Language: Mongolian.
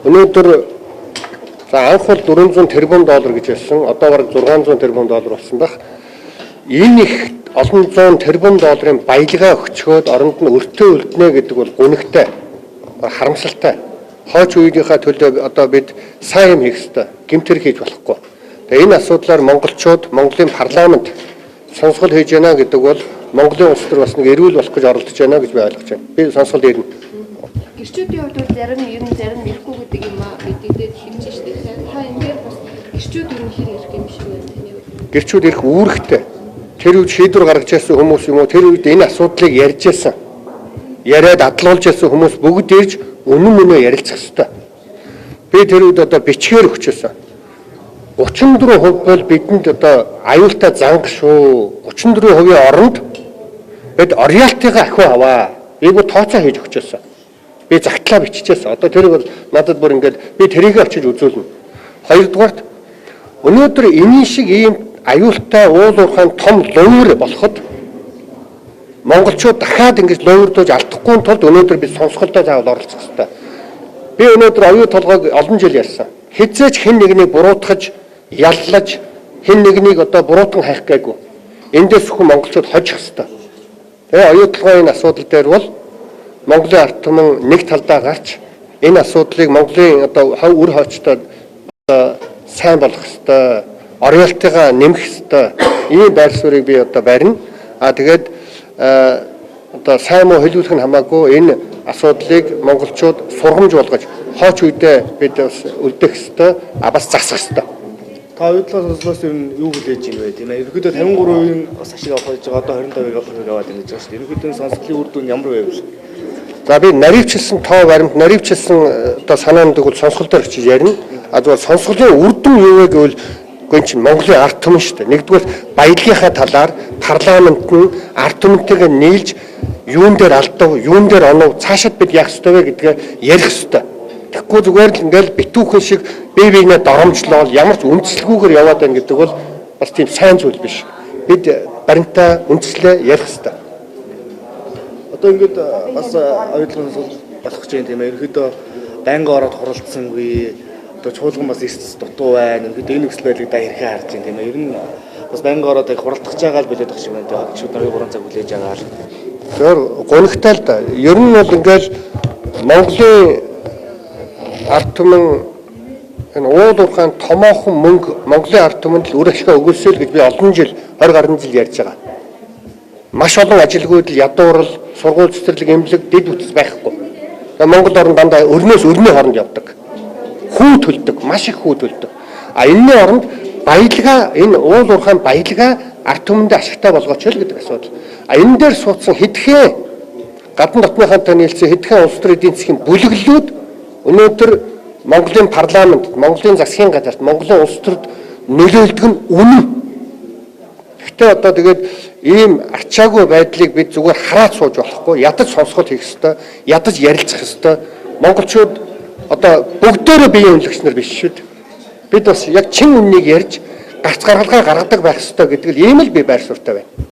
Өнөөдөр анх бол 400 тэрбум доллар гэж хэлсэн. Одоо бараг 600 тэрбум доллар болсон байх. Энэ их олон зуун тэрбум долларын баялгаа өгчөөд оронд нь өртөө үлднэ гэдэг бол гүнхтэй, харамсалтай. Хойч үеийнхаа төлөө одоо бид сайн юм хийх ёстой, гэмтэр хийж болохгүй. Тэгээ энэ асуудлаар монголчууд, Монголын парламент сонсгол хийж байна гэдэг бол Монголын улс төр бас нэг эрүүл болох гэж оролдож байна гэж би ойлгож байна. Би сонсгол ирнэ. Гэрчүүдийн хувьд бол зарим ирэхгүй гэдэг юм аа мэдээд хэлж штэ. Та энэ дээр бас гэрчүүд юу хэр ирэх юм шиг байна таны хувьд. Гэрчүүд ирэх үүрэгтэй. Тэр үед шийдвэр гаргаж ирсэн хүмүүс юм уу? Тэр үед энэ асуудлыг ярьж ирсэн. Яриад адлуулж ирсэн хүмүүс бүгд ирж үнэн ярилцах ёстой. Би тэр үед одоо бичгээр өгчөөсөн. 34% бол бидэнд одоо аюултай занг шүү. 34% оронд бид орьяалтыгаа ахиу аваа. Би бүр тооцоо хийж өгчөөсөн. Би загтлаа биччихсэн. Одоо тэр бол надад бүр ингээд би тэрийг очиж үзүүлнэ. Хоёрдугаарт өнөөдөр энэ шиг ийм аюултай уул уурхайн том лувр болоход монголчууд дахиад ингэж луврдуулж алдахгүй тулд өнөөдөр бид сонсголтоо заавал оролцох хэрэгтэй. Би өнөөдөр оюу толгойг олон жил ярьсан. Хизээч хэн нэгнийг буруутгаж, яллаж, хэн нэгнийг одоо буруутан хайх гээгүй. Эндээс хүн монголчууд хожих хэрэгтэй. Тэгээ оюу толгойн асуудал дээр бол Монголын ард түмэн нэг талдаа гарч энэ асуудлыг Монголын одоо үр хойчтой сайн болгох ёстой, орьяалтыгаа нэмэх ёстой. Ийм байр суурийг би одоо барина. Тэгээд одоо сайн муу хэлүүлэх нь хамаагүй энэ асуудлыг монголчууд сургамж болгож хойч үедээ бид бас үлдэх ёстой, бас засах ёстой. Та оюутлаас сонслоос юу хүлээж ийн вэ тийм ээ? Ерөнхийдөө 53% бас ашиг авах гэж байгаа. Одоо 25% яваад байна гэж байна шүү дээ. Ерөнхийдөө сонсголын үр дүн ямар вэ? За би наривчилсан тоо баримт, наривчилсан одоо санаанд бол сонсгол дээр очиж ярина. Зүгээр сонсголын үр дүн юу вэ гэвэл гэн чинь Монголын ард түмэн шүү дээ. Нэгдүгээр баялагийнхаа талаар парламент нь ард түмэнтэйгээ нийлж юун дээр алдав, юун дээр онов, цаашид бид яах ёстой вэ гэдгээ ярих ёстой. Тэгэхгүй зүгээр л ингээл битүүхэн шиг бие биенээ доромжлол ямар ч үндэслэлгүйгээр яваад байна гэдэг бол бас тийм сайн зүйл биш. Бид баримтаа үндэслээ ярих ёстой. Одоо ингээд бас оюутлын болох гэж юм тийм ээ. Ерөнхийдөө байнга ороод хуралдсангүй одоо чуулган бас эс дутуу байна. Ерөнхийдөө энэ нөхцөл байдлыг да хэрхэн харж байна тийм ээ. Ер нь бас байнга ороод хуралдах байгаа л билээд байх шиг байна. Шууд 2-3 цаг хүлээж байгаа л. Тэр гонхтой л да. Ер нь бол ингээл Монголын ард түмэн энэ уул уурхайн томоохон мөнгө Монголын ард түмэнд л үр ашиг өгүүлсэй л гэж би олон жил 20 гаруй жил ярьж байгаа. Маш олон ажилгүйд л ядуурл, сургууль цэцэрлэг, эмнэлэг дэд үтс байхгүй. Монгол орн дандаа өрнөөс өрний хооронд явдаг. Хүү төлдөг, маш их хүү төлдөг. Энэний оронд баялгаа, энэ уул уурхайн баялгаа ард түмэндээ ашигтай болгооч л гэдэг асуудал. Энэ дээр суудсан хэдхэн гадна дотныхантай нийлсэн хэдхэн улс төрийн эдийн засгийн бүлэглэлүүд өнөөдөр Монголын парламент, Монголын засгийн газарт, Монголын улс төрд нөлөөлдөг нь үнэн. Гэхдээ одоо тэгээд ийм ачаагүй байдлыг бид зүгээр хараад сууж болохгүй. Ядаж сонсгол хийх ёстой, ядаж ярилцах ёстой. Монголчууд одоо бүгдээрээ биеийн үнэлэгч нар биш шүү дээ. Бид бас яг чин үннийг ярьж гарц гаргалгаа гаргадаг байх ёстой гэдэг л ийм л би байр суурьтай байна.